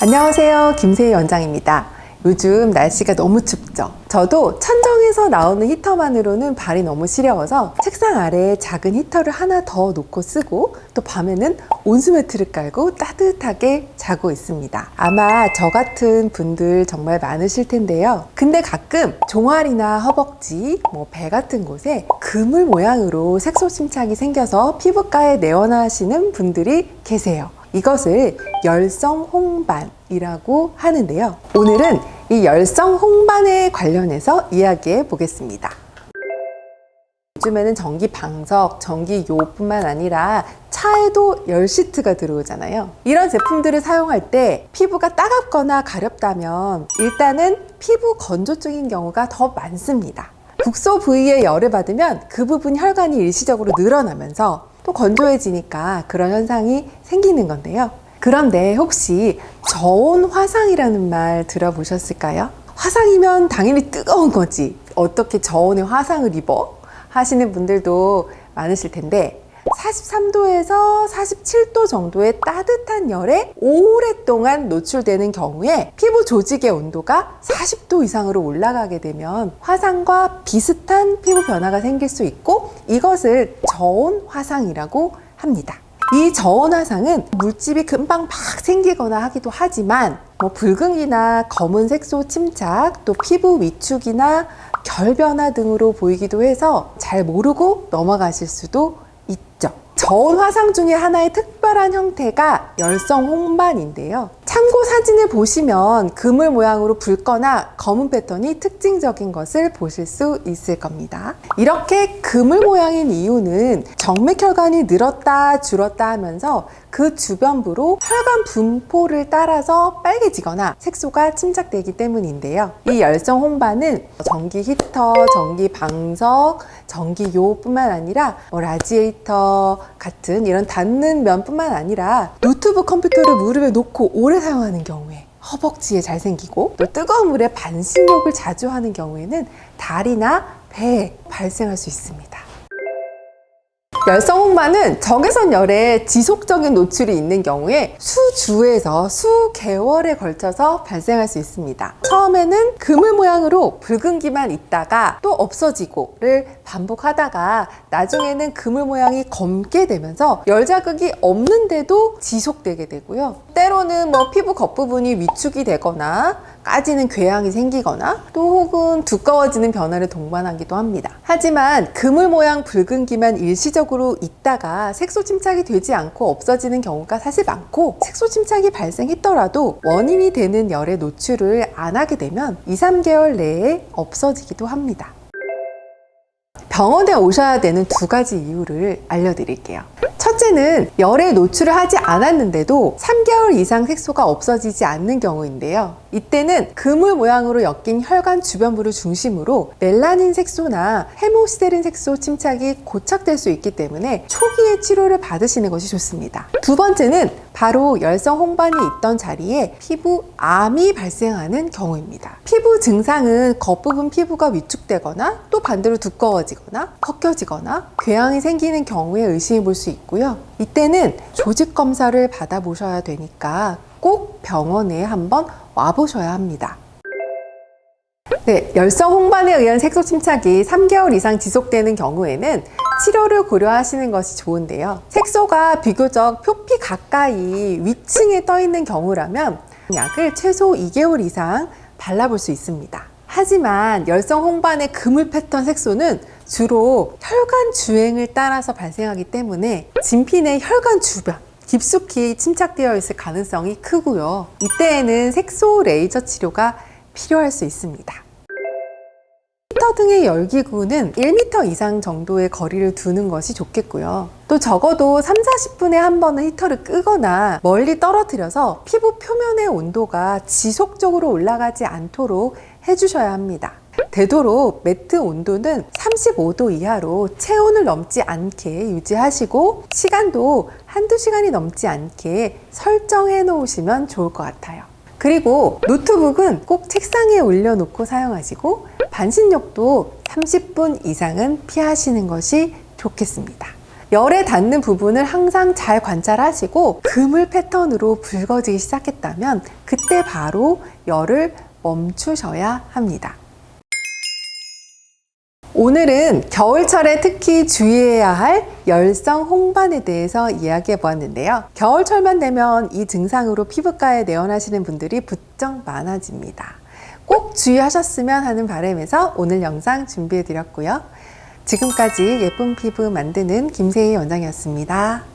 안녕하세요, 김세희 원장입니다. 요즘 날씨가 너무 춥죠. 저도 천정에서 나오는 히터만으로는 발이 너무 시려워서 책상 아래에 작은 히터를 하나 더 놓고 쓰고, 또 밤에는 온수매트를 깔고 따뜻하게 자고 있습니다. 아마 저 같은 분들 정말 많으실 텐데요. 근데 가끔 종아리나 허벅지, 배 같은 곳에 그물 모양으로 색소 침착이 생겨서 피부과에 내원하시는 분들이 계세요. 이것을 열성 홍반이라고 하는데요. 오늘은 이 열성 홍반에 관련해서 이야기해 보겠습니다. 요즘에는 전기 방석, 전기 요뿐만 아니라 차에도 열 시트가 들어오잖아요. 이런 제품들을 사용할 때 피부가 따갑거나 가렵다면 일단은 피부 건조증인 경우가 더 많습니다. 국소 부위에 열을 받으면 그 부분 혈관이 일시적으로 늘어나면서 또 건조해지니까 그런 현상이 생기는 건데요. 그런데 혹시 저온 화상이라는 말 들어보셨을까요? 화상이면 당연히 뜨거운 거지. 어떻게 저온에 화상을 입어? 하시는 분들도 많으실 텐데 43도에서 47도 정도의 따뜻한 열에 오랫동안 노출되는 경우에 피부 조직의 온도가 40도 이상으로 올라가게 되면 화상과 비슷한 피부 변화가 생길 수 있고, 이것을 저온 화상이라고 합니다. 이 저온 화상은 물집이 금방 막 생기거나 하기도 하지만 붉은기나 검은 색소 침착, 또 피부 위축이나 결 변화 등으로 보이기도 해서 잘 모르고 넘어가실 수도 있죠. 저온 화상 중에 하나의 특별한 형태가 열성 홍반인데요. 참고 사진을 보시면 그물 모양으로 붉거나 검은 패턴이 특징적인 것을 보실 수 있을 겁니다. 이렇게 그물 모양인 이유는 정맥혈관이 늘었다 줄었다 하면서 그 주변부로 혈관 분포를 따라서 빨개지거나 색소가 침착되기 때문인데요. 이 열성 홍반은 전기 히터, 전기 방석, 전기요 뿐만 아니라 라지에이터 같은 이런 닿는 면뿐만 아니라 노트북 컴퓨터를 무릎에 놓고 오래 사용하는 경우에 허벅지에 잘 생기고, 또 뜨거운 물에 반신욕을 자주 하는 경우에는 다리나 배에 발생할 수 있습니다. 열성 홍반은 적외선 열에 지속적인 노출이 있는 경우에 수주에서 수개월에 걸쳐서 발생할 수 있습니다. 처음에는 그물 모양으로 붉은기만 있다가 또 없어지고를 반복하다가 나중에는 그물 모양이 검게 되면서 열 자극이 없는데도 지속되게 되고요. 때로는 피부 겉부분이 위축이 되거나 까지는 궤양이 생기거나 또 혹은 두꺼워지는 변화를 동반하기도 합니다. 하지만 그물 모양 붉은기만 일시적으로 있다가 색소 침착이 되지 않고 없어지는 경우가 사실 많고, 색소 침착이 발생했더라도 원인이 되는 열의 노출을 안 하게 되면 2-3개월 내에 없어지기도 합니다. 병원에 오셔야 되는 두 가지 이유를 알려드릴게요. 첫째는 열에 노출을 하지 않았는데도 3개월 이상 색소가 없어지지 않는 경우인데요. 이때는 그물 모양으로 엮인 혈관 주변부를 중심으로 멜라닌 색소나 헤모시데린 색소 침착이 고착될 수 있기 때문에 초기에 치료를 받으시는 것이 좋습니다. 두 번째는 바로 열성 홍반이 있던 자리에 피부암이 발생하는 경우입니다. 피부 증상은 겉부분 피부가 위축되거나 또 반대로 두꺼워지거나 벗겨지거나 궤양이 생기는 경우에 의심해 볼 수 있고요. 이때는 조직 검사를 받아보셔야 되니까 꼭 병원에 한번 와보셔야 합니다. 네, 열성 홍반에 의한 색소 침착이 3개월 이상 지속되는 경우에는 치료를 고려하시는 것이 좋은데요. 색소가 비교적 표피 가까이 위층에 떠 있는 경우라면 약을 최소 2개월 이상 발라볼 수 있습니다. 하지만 열성 홍반의 그물 패턴 색소는 주로 혈관 주행을 따라서 발생하기 때문에 진피 내 혈관 주변 깊숙이 침착되어 있을 가능성이 크고요. 이때에는 색소 레이저 치료가 필요할 수 있습니다. 히터 등의 열기구는 1m 이상 정도의 거리를 두는 것이 좋겠고요. 또 적어도 3-40분에 한 번은 히터를 끄거나 멀리 떨어뜨려서 피부 표면의 온도가 지속적으로 올라가지 않도록 해주셔야 합니다. 되도록 매트 온도는 35도 이하로 체온을 넘지 않게 유지하시고, 시간도 1-2시간이 넘지 않게 설정해 놓으시면 좋을 것 같아요. 그리고 노트북은 꼭 책상에 올려놓고 사용하시고, 반신욕도 30분 이상은 피하시는 것이 좋겠습니다. 열에 닿는 부분을 항상 잘 관찰하시고 그물 패턴으로 붉어지기 시작했다면 그때 바로 열을 멈추셔야 합니다. 오늘은 겨울철에 특히 주의해야 할 열성 홍반에 대해서 이야기해 보았는데요. 겨울철만 되면 이 증상으로 피부과에 내원하시는 분들이 부쩍 많아집니다. 꼭 주의하셨으면 하는 바람에서 오늘 영상 준비해 드렸고요. 지금까지 예쁜 피부 만드는 김세희 원장이었습니다.